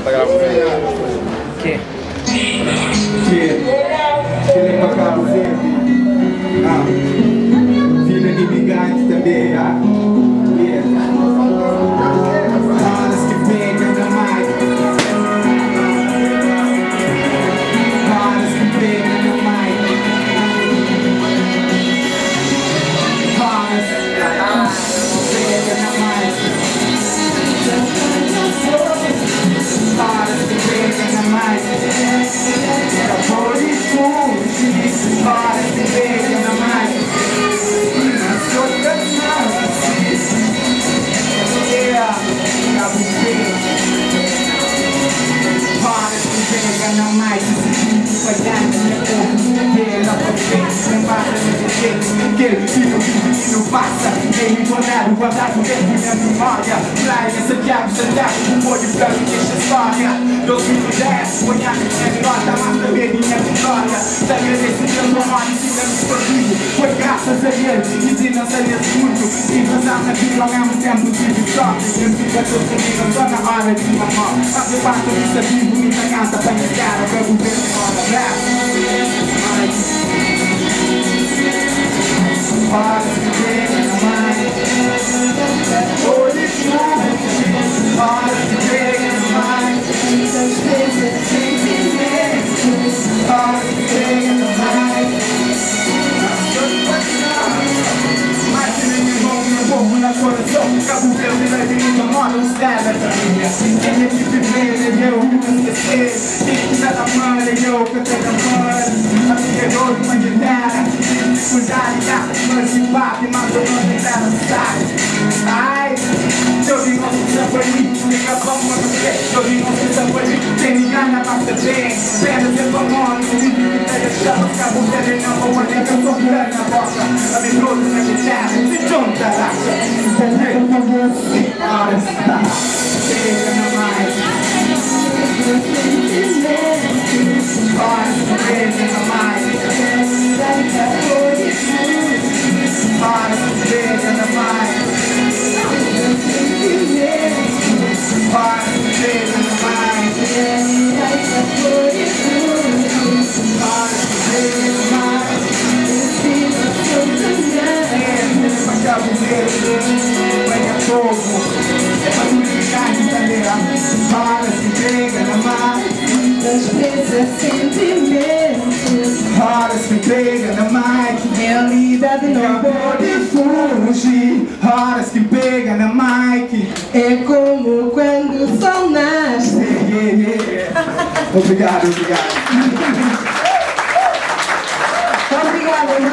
tá gravando. Que? Que nem pra cá sempre. Filha de gigante também, Caras que pegam na mic. Caras que pegam na mic. Caras que pegam na mic. Caras que pegam na mic. Caras que pegam na mic. Na mais, pagando minha porra, ela pode ver, não passa de jeito, aquele filho que não passa, ele guardado dentro da minha memória, praia, Santiago, um olho pra mim deixa história, 2010, ponha minha nota, mas também minha vitória, te agradeço pelo amor e se não me foi graças a ele, e se não sabia muito, e passar naquilo ao mesmo tempo tive sorte, eu fico a tua família só na hora de uma morte, mas eu parto disso vivo, minha casa pra minha cara, pra viver de moda rap. Para se ver na mãe, hoje tudo, para se ver na mãe, muitas vezes sentimentos, para se ver na mãe, mas se nem me envolve no povo na coração, cabo meu e leve minha moda, os telas da minha, quem é que viver, eu que não esquecer, quem quiser da mãe, eu que tenho da mãe, a minha dor de uma guitarra, cuidar de casa, mas de papo, mas eu não tenho dela, sabe? Ai, eu vi nosso samba ali, liga vamos no pé, eu vi nosso samba ali, quem me ganha basta bem, pedras e balões, o livro que pega chamas, cabo dele não vou olhar, eu sou grande na boca, a me trouxe na guitarra, se junta, racha, agora está, chega na mais, para se ver na mais, para se ver na mais, para se ver na mais, para se ver na mais, para cabo dele, vai a fogo, é pra tudo ficar de tarefa, para se ver na mais, muitas vezes sentimentos, horas que pega na mic, realidade não pode fugir, horas que pega na mic, é como quando o sol nasce. Obrigado, obrigado. Obrigada.